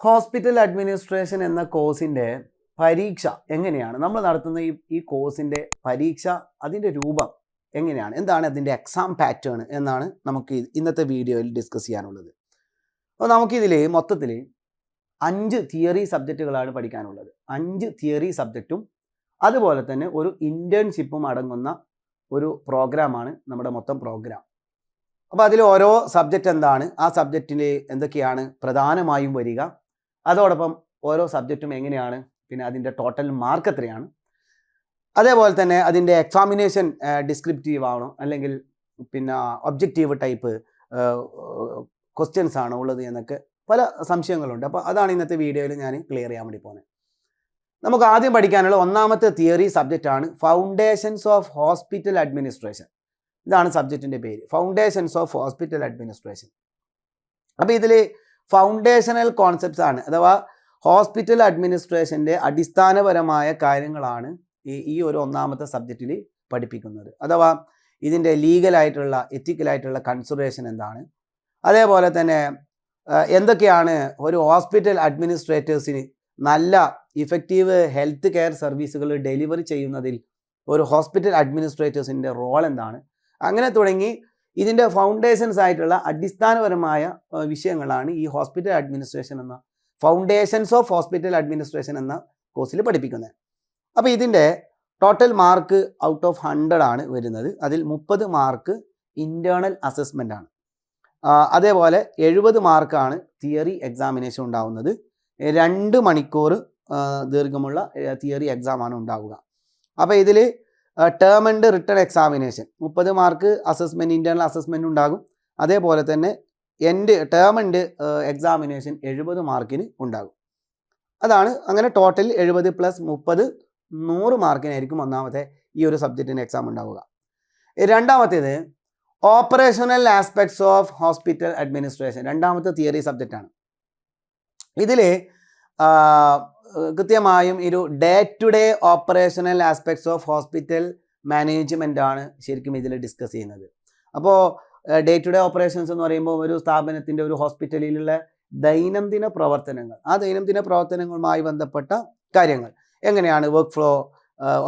Hospital administration എന്ന കോഴ്സിൻ്റെ പരീക്ഷ എങ്ങനെയാണ് നമ്മൾ നടത്തുന്ന ഈ കോഴ്സിൻ്റെ പരീക്ഷ അതിൻ്റെ രൂപം എങ്ങനെയാണ്, എന്താണ് അതിൻ്റെ എക്സാം പാറ്റേൺ എന്നാണ് നമുക്ക് ഇന്നത്തെ വീഡിയോയിൽ ഡിസ്കസ് ചെയ്യാനുള്ളത്. അപ്പോൾ നമുക്കിതിൽ മൊത്തത്തിൽ 5 തിയറി സബ്ജക്റ്റുകളാണ് പഠിക്കാനുള്ളത്. 5 തിയറി സബ്ജക്റ്റും അതുപോലെ തന്നെ ഒരു ഇൻറ്റേൺഷിപ്പും അടങ്ങുന്ന ഒരു പ്രോഗ്രാമാണ് നമ്മുടെ മൊത്തം പ്രോഗ്രാം. അപ്പോൾ അതിൽ ഓരോ സബ്ജക്റ്റ് എന്താണ്, ആ സബ്ജക്റ്റിൽ എന്തൊക്കെയാണ് പ്രധാനമായും വരിക, അതോടൊപ്പം ഓരോ സബ്ജക്റ്റും എങ്ങനെയാണ്, പിന്നെ അതിൻ്റെ ടോട്ടൽ മാർക്ക് എത്രയാണ്, അതേപോലെ തന്നെ അതിൻ്റെ എക്സാമിനേഷൻ ഡിസ്ക്രിപ്റ്റീവ് ആണോ അല്ലെങ്കിൽ പിന്നെ ഒബ്ജക്റ്റീവ് ടൈപ്പ് ക്വസ്റ്റ്യൻസ് ആണോ ഉള്ളത് എന്നൊക്കെ പല സംശയങ്ങളുണ്ട്. അപ്പോൾ അതാണ് ഇന്നത്തെ വീഡിയോയിൽ ഞാൻ ക്ലിയർ ചെയ്യാൻ വേണ്ടി പോകുന്നത്. നമുക്ക് ആദ്യം പഠിക്കാനുള്ള ഒന്നാമത്തെ തിയറി സബ്ജക്റ്റാണ് ഫൗണ്ടേഷൻസ് ഓഫ് ഹോസ്പിറ്റൽ അഡ്മിനിസ്ട്രേഷൻ. ഇതാണ് സബ്ജക്റ്റിൻ്റെ പേര്, ഫൗണ്ടേഷൻസ് ഓഫ് ഹോസ്പിറ്റൽ അഡ്മിനിസ്ട്രേഷൻ. അപ്പോൾ ഇതിൽ ഫൗണ്ടേഷണൽ കോൺസെപ്റ്റ്സ് ആണ്, അഥവാ ഹോസ്പിറ്റൽ അഡ്മിനിസ്ട്രേഷൻ്റെ അടിസ്ഥാനപരമായ കാര്യങ്ങളാണ് ഈ ഒരു ഒന്നാമത്തെ സബ്ജക്റ്റിൽ പഠിപ്പിക്കുന്നത്. അഥവാ ഇതിൻ്റെ ലീഗലായിട്ടുള്ള എത്തിക്കലായിട്ടുള്ള കൺസിഡറേഷൻ എന്താണ്, അതേപോലെ തന്നെ എന്തൊക്കെയാണ് ഒരു ഹോസ്പിറ്റൽ അഡ്മിനിസ്ട്രേറ്റേഴ്സിന് നല്ല ഇഫക്റ്റീവ് ഹെൽത്ത് കെയർ സർവീസുകൾ ഡെലിവറി ചെയ്യുന്നതിൽ ഒരു ഹോസ്പിറ്റൽ അഡ്മിനിസ്ട്രേറ്റേഴ്സിൻ്റെ റോൾ എന്താണ്, അങ്ങനെ തുടങ്ങി ഇതിൻ്റെ ഫൗണ്ടേഷൻസ് ആയിട്ടുള്ള അടിസ്ഥാനപരമായ വിഷയങ്ങളാണ് ഈ ഹോസ്പിറ്റൽ അഡ്മിനിസ്ട്രേഷൻ എന്ന ഫൗണ്ടേഷൻസ് ഓഫ് ഹോസ്പിറ്റൽ അഡ്മിനിസ്ട്രേഷൻ എന്ന കോഴ്സിൽ പഠിപ്പിക്കുന്നത്. അപ്പോൾ ഇതിൻ്റെ ടോട്ടൽ മാർക്ക് ഔട്ട് ഓഫ് 100 ആണ് വരുന്നത്. അതിൽ 30 മാർക്ക് ഇൻറ്റേർണൽ അസസ്മെൻ്റ് ആണ്. അതേപോലെ 70 മാർക്കാണ് തിയറി എക്സാമിനേഷൻ ഉണ്ടാവുന്നത്. 2 മണിക്കൂർ ദീർഘമുള്ള തിയറി എക്സാമാണ് ഉണ്ടാവുക. അപ്പോൾ ഇതിൽ term and written examination 30 mark assessment, internal assessment ഉണ്ടാകും. അതേപോലെ തന്നെ ടേം ആൻഡ് എക്സാമിനേഷൻ 70 മാർക്കിന് ഉണ്ടാകും. അതാണ് അങ്ങനെ ടോട്ടൽ 70 + 30 100 മാർക്കിനായിരിക്കും ഒന്നാമത്തെ ഈ ഒരു സബ്ജക്റ്റിന് എക്സാം ഉണ്ടാവുക. രണ്ടാമത്തേത് operational aspects of hospital administration, രണ്ടാമത്തെ തിയറി സബ്ജക്റ്റാണ്. ഇതിൽ കൃത്യമായും ഒരു day to day operational aspects of hospital management ആണ് ശരിക്കും ഇതിൽ ഡിസ്കസ് ചെയ്യുന്നത്. അപ്പോൾ ഡേ ടു ഡേ ഓപ്പറേഷൻസ് എന്ന് പറയുമ്പോൾ ഒരു സ്ഥാപനത്തിൻ്റെ ഒരു ഹോസ്പിറ്റലിലുള്ള ദൈനംദിന പ്രവർത്തനങ്ങൾ, ആ ദൈനംദിന പ്രവർത്തനങ്ങളുമായി ബന്ധപ്പെട്ട കാര്യങ്ങൾ, എങ്ങനെയാണ് വർക്ക് ഫ്ലോ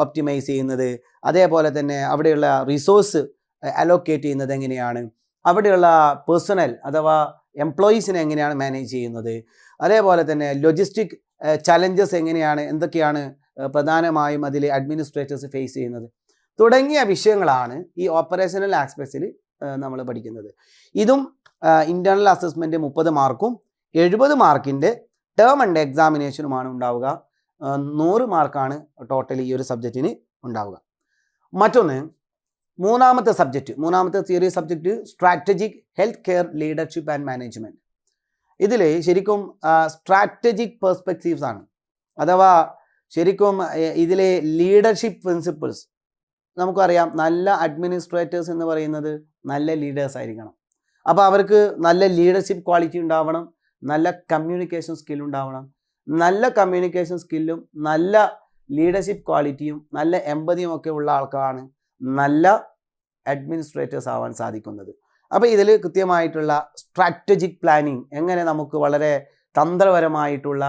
ഒപ്റ്റിമൈസ് ചെയ്യുന്നത്, അതേപോലെ തന്നെ അവിടെയുള്ള റിസോഴ്സ് അലോക്കേറ്റ് ചെയ്യുന്നത് എങ്ങനെയാണ്, അവിടെയുള്ള പേഴ്സണൽ അഥവാ എംപ്ലോയീസിനെ എങ്ങനെയാണ് മാനേജ് ചെയ്യുന്നത്, അതേപോലെ തന്നെ ലോജിസ്റ്റിക് ചലഞ്ചസ് എങ്ങനെയാണ്, എന്തൊക്കെയാണ് പ്രധാനമായും അതിൽ അഡ്മിനിസ്ട്രേറ്റേഴ്സ് ഫേസ് ചെയ്യുന്നത് തുടങ്ങിയ വിഷയങ്ങളാണ് ഈ ഓപ്പറേഷണൽ ആസ്പെക്ട്സിൽ നമ്മൾ പഠിക്കുന്നത്. ഇതും ഇൻറ്റേർണൽ അസസ്മെൻറ്റ് 30 മാർക്കും 70 മാർക്കിൻ്റെ ടേം ആൻഡ് എക്സാമിനേഷനുമാണ് ഉണ്ടാവുക. 100 മാർക്കാണ് ടോട്ടൽ ഈ ഒരു സബ്ജക്റ്റിന് ഉണ്ടാവുക. മറ്റൊന്ന് മൂന്നാമത്തെ theory subject strategic health care leadership and management. ഇതിൽ ശരിക്കും സ്ട്രാറ്റജിക് പെർസ്പെക്റ്റീവ്സ് ആണ്, അഥവാ ശരിക്കും ഇതിലെ ലീഡർഷിപ്പ് പ്രിൻസിപ്പിൾസ്. നമുക്കറിയാം നല്ല അഡ്മിനിസ്ട്രേറ്റേഴ്സ് എന്ന് പറയുന്നത് നല്ല ലീഡേഴ്സ് ആയിരിക്കണം. അപ്പോൾ അവർക്ക് നല്ല ലീഡർഷിപ്പ് ക്വാളിറ്റി ഉണ്ടാവണം, നല്ല കമ്മ്യൂണിക്കേഷൻ സ്കിൽ ഉണ്ടാവണം. നല്ല കമ്മ്യൂണിക്കേഷൻ സ്കില്ലും നല്ല ലീഡർഷിപ്പ് ക്വാളിറ്റിയും നല്ല എമ്പതിയും ഒക്കെ ഉള്ള ആൾക്കാരാണ് നല്ല അഡ്മിനിസ്ട്രേറ്റേഴ്സ് ആവാൻ സാധിക്കുന്നത്. അപ്പോൾ ഇതിൽ കൃത്യമായിട്ടുള്ള സ്ട്രാറ്റജിക് പ്ലാനിങ്, എങ്ങനെ നമുക്ക് വളരെ തന്ത്രപരമായിട്ടുള്ള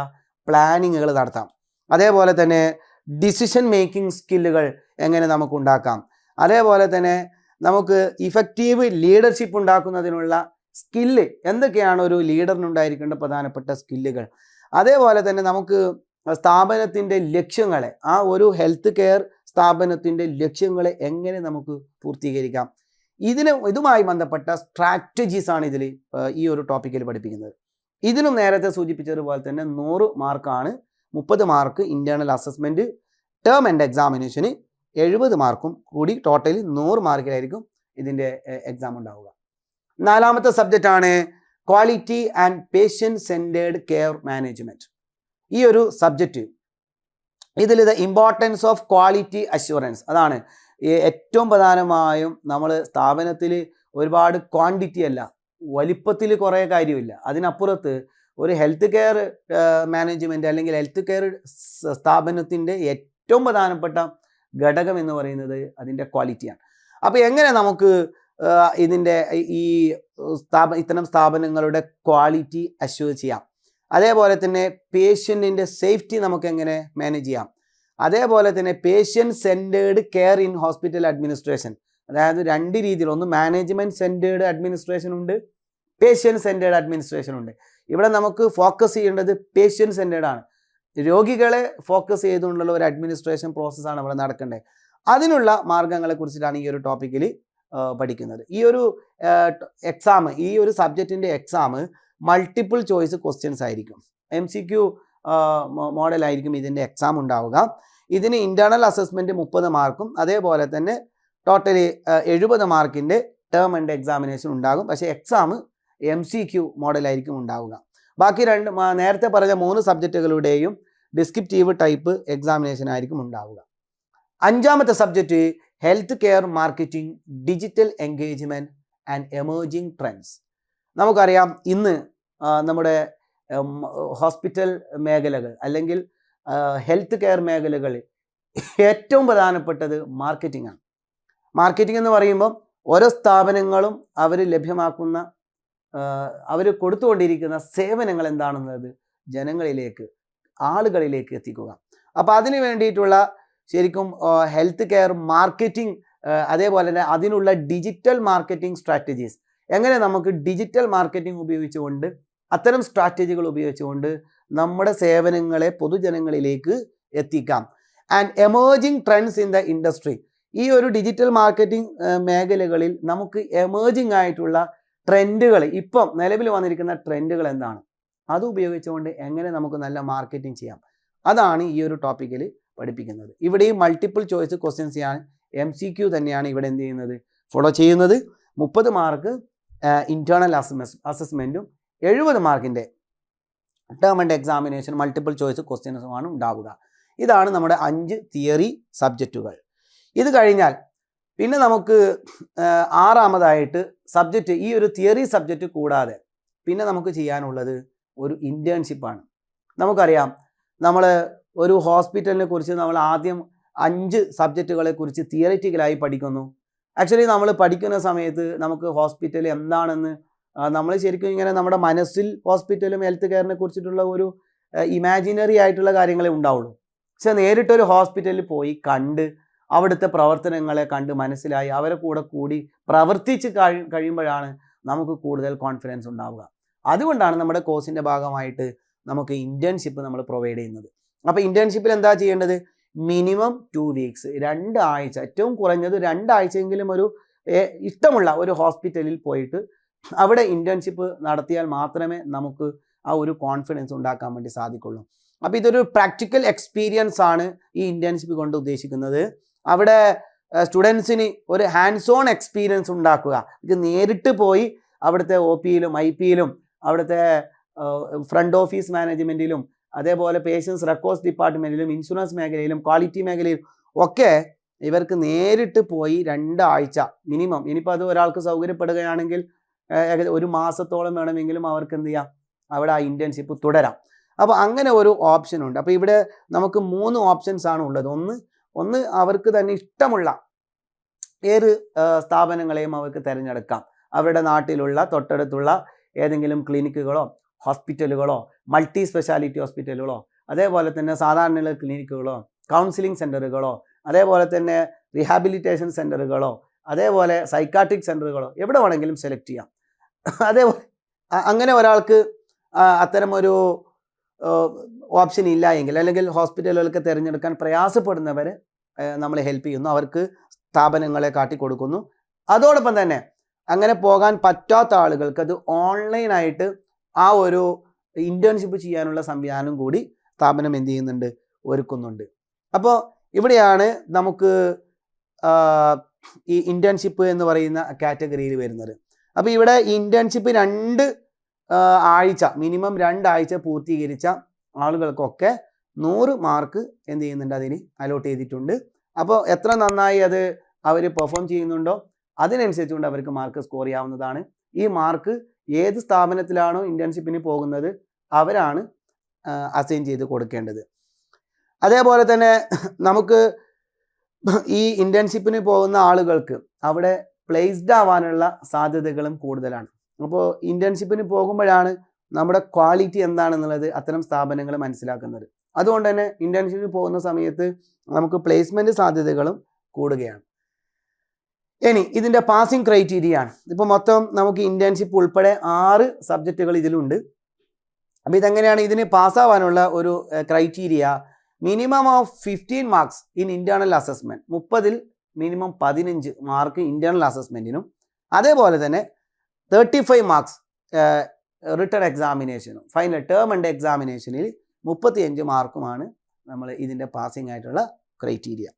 പ്ലാനിങ്ങുകൾ നടത്താം, അതേപോലെ തന്നെ ഡിസിഷൻ മേക്കിംഗ് സ്കില്ലുകൾ എങ്ങനെ നമുക്ക് ഉണ്ടാക്കാം, അതേപോലെ തന്നെ നമുക്ക് ഇഫക്റ്റീവ് ലീഡർഷിപ്പ് ഉണ്ടാക്കുന്നതിനുള്ള സ്കില്ല് എന്തൊക്കെയാണ് ഒരു ലീഡറിനുണ്ടായിരിക്കേണ്ട പ്രധാനപ്പെട്ട സ്കില്ലുകൾ, അതേപോലെ തന്നെ നമുക്ക് സ്ഥാപനത്തിൻ്റെ ലക്ഷ്യങ്ങളെ, ആ ഒരു ഹെൽത്ത് കെയർ സ്ഥാപനത്തിൻ്റെ ലക്ഷ്യങ്ങളെ എങ്ങനെ നമുക്ക് പൂർത്തീകരിക്കാം, ഇതുമായി ബന്ധപ്പെട്ട സ്ട്രാറ്റജീസാണ് ഇതിൽ ഈ ഒരു ടോപ്പിക്കിൽ പഠിപ്പിക്കുന്നത്. ഇതിനും നേരത്തെ സൂചിപ്പിച്ചതുപോലെ തന്നെ 100 മാർക്കാണ്, 30 mark internal assessment, term end എക്സാമിനേഷന് 70 മാർക്കും കൂടി ടോട്ടൽ 100 മാർക്കിലായിരിക്കും ഇതിൻ്റെ എക്സാം ഉണ്ടാവുക. നാലാമത്തെ സബ്ജക്റ്റാണ് quality and patient centered care management. ഈ ഒരു സബ്ജക്റ്റ് ഇതിൽ ഇമ്പോർട്ടൻസ് ഓഫ് ക്വാളിറ്റി അഷ്വറൻസ്, അതാണ് ഏറ്റവും പ്രധാനമായും. നമ്മൾ സ്ഥാപനത്തിൽ ഒരുപാട് ക്വാണ്ടിറ്റി അല്ല, വലിപ്പത്തിൽ കുറേ കാര്യമില്ല, അതിനപ്പുറത്ത് ഒരു ഹെൽത്ത് കെയർ മാനേജ്മെൻറ്റ് അല്ലെങ്കിൽ ഹെൽത്ത് കെയർ സ്ഥാപനത്തിൻ്റെ ഏറ്റവും പ്രധാനപ്പെട്ട ഘടകം എന്ന് പറയുന്നത് അതിൻ്റെ ക്വാളിറ്റിയാണ്. അപ്പോൾ എങ്ങനെ നമുക്ക് ഇതിൻ്റെ ഈ ഇത്തരം സ്ഥാപനങ്ങളുടെ ക്വാളിറ്റി അഷ്യൂർ ചെയ്യാം, അതേപോലെ തന്നെ പേഷ്യൻറ്റിൻ്റെ സേഫ്റ്റി നമുക്ക് എങ്ങനെ മാനേജ് ചെയ്യാം, അതേപോലെ തന്നെ patient centred care in hospital administration, അതായത് രണ്ട് രീതിയിൽ, ഒന്ന് മാനേജ്മെൻറ്റ് സെൻറ്റേർഡ് അഡ്മിനിസ്ട്രേഷൻ ഉണ്ട്, പേഷ്യൻറ്റ് സെൻറ്റേർഡ് അഡ്മിനിസ്ട്രേഷൻ ഉണ്ട്. ഇവിടെ നമുക്ക് ഫോക്കസ് ചെയ്യേണ്ടത് പേഷ്യൻറ്റ് സെൻറ്റേർഡ് ആണ്. രോഗികളെ ഫോക്കസ് ചെയ്തുകൊണ്ടുള്ള ഒരു അഡ്മിനിസ്ട്രേഷൻ പ്രോസസ്സാണ് ഇവിടെ നടക്കേണ്ടത്. അതിനുള്ള മാർഗ്ഗങ്ങളെ കുറിച്ചിട്ടാണ് ഈ ഒരു ടോപ്പിക്കിൽ പഠിക്കുന്നത്. ഈ ഒരു എക്സാം, ഈ ഒരു സബ്ജക്റ്റിൻ്റെ എക്സാം മൾട്ടിപ്പിൾ ചോയ്സ് ക്വസ്റ്റ്യൻസ് ആയിരിക്കും. MCQ മോഡലായിരിക്കും ഇതിൻ്റെ എക്സാം ഉണ്ടാവുക. ഇതിന് ഇൻറ്റേർണൽ അസസ്മെൻറ്റ് 30 മാർക്കും അതേപോലെ തന്നെ ടോട്ടലി 70 മാർക്കിൻ്റെ ടേം ആൻഡ് എക്സാമിനേഷൻ ഉണ്ടാകും. പക്ഷേ എക്സാം MCQ മോഡലായിരിക്കും ഉണ്ടാവുക. ബാക്കി നേരത്തെ പറഞ്ഞ 3 സബ്ജക്റ്റുകളുടെയും ഡിസ്ക്രിപ്റ്റീവ് ടൈപ്പ് എക്സാമിനേഷൻ ആയിരിക്കും ഉണ്ടാവുക. 5ാമത്തെ subject health care marketing, digital engagement and emerging trends. നമുക്കറിയാം ഇന്ന് നമ്മുടെ ഹോസ്പിറ്റൽ മേഖലകൾ അല്ലെങ്കിൽ ഹെൽത്ത് കെയർ മേഖലകളിൽ ഏറ്റവും പ്രധാനപ്പെട്ടത് മാർക്കറ്റിംഗ് ആണ്. മാർക്കറ്റിംഗ് എന്ന് പറയുമ്പോൾ ഓരോ സ്ഥാപനങ്ങളും അവർ ലഭ്യമാക്കുന്ന അവർ കൊടുത്തുകൊണ്ടിരിക്കുന്ന സേവനങ്ങൾ എന്താണെന്നത് ജനങ്ങളിലേക്ക്, ആളുകളിലേക്ക് എത്തിക്കുക. അപ്പോൾ അതിന് വേണ്ടിയിട്ടുള്ള ശരിക്കും ഹെൽത്ത് കെയർ മാർക്കറ്റിംഗ്, അതേപോലെ തന്നെ അതിനുള്ള ഡിജിറ്റൽ മാർക്കറ്റിംഗ് സ്ട്രാറ്റജീസ്, എങ്ങനെ നമുക്ക് ഡിജിറ്റൽ മാർക്കറ്റിംഗ് ഉപയോഗിച്ചുകൊണ്ട്, അത്തരം സ്ട്രാറ്റജികൾ ഉപയോഗിച്ചുകൊണ്ട് നമ്മുടെ സേവനങ്ങളെ പൊതുജനങ്ങളിലേക്ക് എത്തിക്കാം. And emerging trends in the industry. ഈ ഒരു ഡിജിറ്റൽ മാർക്കറ്റിംഗ് മേഖലകളിൽ നമുക്ക് എമേർജിംഗ് ആയിട്ടുള്ള ട്രെൻഡുകൾ, ഇപ്പം നിലവിൽ വന്നിരിക്കുന്ന ട്രെൻഡുകൾ എന്താണ്, അത് ഉപയോഗിച്ചുകൊണ്ട് എങ്ങനെ നമുക്ക് നല്ല മാർക്കറ്റിംഗ് ചെയ്യാം, അതാണ് ഈ ഒരു ടോപ്പിക്കിൽ പഠിപ്പിക്കുന്നത്. ഇവിടെയും മൾട്ടിപ്പിൾ ചോയ്സ് ക്വസ്റ്റ്യൻസ് ചെയ്യാൻ MCQ തന്നെയാണ് ഇവിടെ എന്ത് ചെയ്യുന്നത്, ഫോളോ ചെയ്യുന്നത്. 30 മാർക്ക് ഇൻറ്റേർണൽ അസസ്മെൻറ്റും 70 മാർക്കിൻ്റെ term end examination multiple choice ക്വസ്റ്റ്യൻസുമാണ് ഉണ്ടാവുക. ഇതാണ് നമ്മുടെ 5 തിയറി സബ്ജക്റ്റുകൾ. ഇത് കഴിഞ്ഞാൽ പിന്നെ നമുക്ക് 6ാമതായിട്ട് സബ്ജക്റ്റ്, ഈ ഒരു തിയറി സബ്ജക്റ്റ് കൂടാതെ പിന്നെ നമുക്ക് ചെയ്യാനുള്ളത് ഒരു ഇൻറ്റേൺഷിപ്പാണ്. നമുക്കറിയാം നമ്മൾ ഒരു ഹോസ്പിറ്റലിനെ കുറിച്ച് നമ്മൾ ആദ്യം 5 സബ്ജക്റ്റുകളെ കുറിച്ച് തിയറിറ്റിക്കലായി പഠിക്കുന്നു. ആക്ച്വലി നമ്മൾ പഠിക്കുന്ന സമയത്ത് നമുക്ക് ഹോസ്പിറ്റൽ എന്താണെന്ന് നമ്മൾ ശരിക്കും ഇങ്ങനെ നമ്മുടെ മനസ്സിൽ ഹോസ്പിറ്റലും ഹെൽത്ത് കെയറിനെ കുറിച്ചിട്ടുള്ള ഒരു ഇമാജിനറി ആയിട്ടുള്ള കാര്യങ്ങളെ ഉണ്ടാവുള്ളൂ. പക്ഷെ നേരിട്ടൊരു ഹോസ്പിറ്റലിൽ പോയി കണ്ട് അവിടുത്തെ പ്രവർത്തനങ്ങളെ കണ്ട് മനസ്സിലായി അവരെ കൂടി പ്രവർത്തിച്ച് കഴിയുമ്പോഴാണ് നമുക്ക് കൂടുതൽ കോൺഫിഡൻസ് ഉണ്ടാവുക. അതുകൊണ്ടാണ് നമ്മുടെ കോഴ്സിൻ്റെ ഭാഗമായിട്ട് നമുക്ക് ഇൻറ്റേൺഷിപ്പ് നമ്മൾ പ്രൊവൈഡ് ചെയ്യുന്നത്. അപ്പോൾ ഇൻറ്റേൺഷിപ്പിൽ എന്താ ചെയ്യേണ്ടത്, മിനിമം 2 വീക്സ്, 2 ആഴ്ച, ഏറ്റവും കുറഞ്ഞത് 2 ആഴ്ചയെങ്കിലും ഒരു ഇഷ്ടമുള്ള ഒരു ഹോസ്പിറ്റലിൽ പോയിട്ട് അവിടെ ഇൻറ്റേൺഷിപ്പ് നടത്തിയാൽ മാത്രമേ നമുക്ക് ആ ഒരു കോൺഫിഡൻസ് ഉണ്ടാക്കാൻ വേണ്ടി സാധിക്കുള്ളൂ. അപ്പോൾ ഇതൊരു പ്രാക്ടിക്കൽ എക്സ്പീരിയൻസ് ആണ് ഈ ഇൻറ്റേൺഷിപ്പ് കൊണ്ട് ഉദ്ദേശിക്കുന്നത്. അവിടെ സ്റ്റുഡൻസിന് ഒരു ഹാൻഡ്സ് ഓൺ എക്സ്പീരിയൻസ് ഉണ്ടാക്കുക. ഇത് നേരിട്ട് പോയി അവിടുത്തെ OPയിലും IPയിലും അവിടുത്തെ ഫ്രണ്ട് ഓഫീസ് മാനേജ്മെൻറ്റിലും അതേപോലെ പേഷ്യൻസ് റെക്കോർഡ്സ് ഡിപ്പാർട്ട്മെൻറ്റിലും ഇൻഷുറൻസ് മേഖലയിലും ക്വാളിറ്റി മേഖലയിലും ഒക്കെ ഇവർക്ക് നേരിട്ട് പോയി 2 ആഴ്ച മിനിമം, ഇനിയിപ്പോൾ അത് ഒരാൾക്ക് സൗകര്യപ്പെടുകയാണെങ്കിൽ 1 മാസത്തോളം വേണമെങ്കിലും അവർക്ക് എന്ത് ചെയ്യാം, അവിടെ ആ ഇൻറ്റേൺഷിപ്പ് തുടരാം. അപ്പോൾ അങ്ങനെ ഒരു ഓപ്ഷൻ ഉണ്ട്. അപ്പോൾ ഇവിടെ നമുക്ക് 3 ഓപ്ഷൻസ് ആണ് ഉള്ളത്. ഒന്ന് അവർക്ക് തന്നെ ഇഷ്ടമുള്ള ഏത് സ്ഥാപനങ്ങളെയും അവർക്ക് തിരഞ്ഞെടുക്കാം. അവരുടെ നാട്ടിലുള്ള തൊട്ടടുത്തുള്ള ഏതെങ്കിലും ക്ലിനിക്കുകളോ ഹോസ്പിറ്റലുകളോ മൾട്ടി സ്പെഷ്യാലിറ്റി ഹോസ്പിറ്റലുകളോ അതേപോലെ തന്നെ സാധാരണ ക്ലിനിക്കുകളോ കൗൺസിലിംഗ് സെൻ്ററുകളോ അതേപോലെ തന്നെ റീഹാബിലിറ്റേഷൻ സെൻ്ററുകളോ അതേപോലെ സൈക്കാട്രിക് സെൻ്ററുകളോ എവിടെ വേണമെങ്കിലും സെലക്ട് ചെയ്യാം. അതേപോലെ അങ്ങനെ ഒരാൾക്ക് അത്തരമൊരു ഓപ്ഷൻ ഇല്ല എങ്കിൽ, അല്ലെങ്കിൽ ഹോസ്പിറ്റലുകൾക്ക് തിരഞ്ഞെടുക്കാൻ പ്രയാസപ്പെടുന്നവർ നമ്മൾ ഹെൽപ്പ് ചെയ്യുന്നു, അവർക്ക് സ്ഥാപനങ്ങളെ കാട്ടിക്കൊടുക്കുന്നു. അതോടൊപ്പം തന്നെ അങ്ങനെ പോകാൻ പറ്റാത്ത ആളുകൾക്ക് അത് ഓൺലൈനായിട്ട് ആ ഒരു ഇൻറ്റേൺഷിപ്പ് ചെയ്യാനുള്ള സംവിധാനം കൂടി സ്ഥാപനം എന്ത് ചെയ്യുന്നുണ്ട്, ഒരുക്കുന്നുണ്ട്. അപ്പോൾ ഇവിടെയാണ് നമുക്ക് ഈ ഇൻറ്റേൺഷിപ്പ് എന്ന് പറയുന്ന കാറ്റഗറിയിൽ വരുന്നത്. അപ്പോൾ ഇവിടെ ഇൻറ്റേൺഷിപ്പ് 2 ആഴ്ച മിനിമം 2 ആഴ്ച പൂർത്തീകരിച്ച ആളുകൾക്കൊക്കെ 100 മാർക്ക് എന്ത് ചെയ്യുന്നുണ്ട്, അതിന് അലോട്ട് ചെയ്തിട്ടുണ്ട്. അപ്പോൾ എത്ര നന്നായി അത് അവർ പെർഫോം ചെയ്യുന്നുണ്ടോ അതിനനുസരിച്ചുകൊണ്ട് അവർക്ക് മാർക്ക് സ്കോർ ചെയ്യാവുന്നതാണ്. ഈ മാർക്ക് ഏത് സ്ഥാപനത്തിലാണോ ഇൻറ്റേൺഷിപ്പിന് പോകുന്നത് അവരാണ് അസൈൻ ചെയ്ത് കൊടുക്കേണ്ടത്. അതേപോലെ തന്നെ നമുക്ക് ഈ ഇൻറ്റേൺഷിപ്പിന് പോകുന്ന ആളുകൾക്ക് അവിടെ പ്ലേസ്ഡ് ആവാനുള്ള സാധ്യതകളും കൂടുതലാണ്. അപ്പോൾ ഇൻറ്റേൺഷിപ്പിന് പോകുമ്പോഴാണ് നമ്മുടെ ക്വാളിറ്റി എന്താണെന്നുള്ളത് അത്തരം സ്ഥാപനങ്ങൾ മനസ്സിലാക്കുന്നത്. അതുകൊണ്ട് തന്നെ ഇന്റേൺഷിപ്പിൽ പോകുന്ന സമയത്ത് നമുക്ക് പ്ലേസ്മെന്റ് സാധ്യതകളും കൂടുകയാണ്. ഇനി ഇതിൻ്റെ പാസിംഗ് ക്രൈറ്റീരിയ ആണ്. ഇപ്പോൾ മൊത്തം നമുക്ക് ഇന്റേൺഷിപ്പ് ഉൾപ്പെടെ 6 സബ്ജക്റ്റുകൾ ഇതിലുണ്ട്. അപ്പോൾ ഇതെങ്ങനെയാണ് ഇതിന് പാസ്സാവാനുള്ള ഒരു criteria? Minimum of 15 marks in internal assessment, 30ൽ മിനിമം 15 മാർക്ക് ഇന്റേണൽ അസസ്മെന്റിനും, അതേപോലെ തന്നെ 35 മാർക്സ് റിട്ടൺ എക്സാമിനേഷനും, ഫൈനൽ ടേം ആൻഡ് എക്സാമിനേഷനിൽ 35 മാർക്കുമാണ് നമ്മൾ ഇതിൻ്റെ പാസിംഗ് ആയിട്ടുള്ള ക്രൈറ്റീരിയ.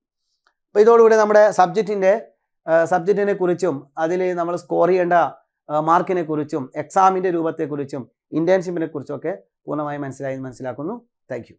അപ്പോൾ ഇതോടുകൂടി നമ്മുടെ സബ്ജക്റ്റിനെ കുറിച്ചും അതിൽ നമ്മൾ സ്കോർ ചെയ്യേണ്ട മാർക്കിനെ കുറിച്ചും എക്സാമിൻ്റെ രൂപത്തെക്കുറിച്ചും ഇന്റേൺഷിപ്പിനെ കുറിച്ചും ഒക്കെ പൂർണ്ണമായും മനസ്സിലാക്കുന്നു. Thank you.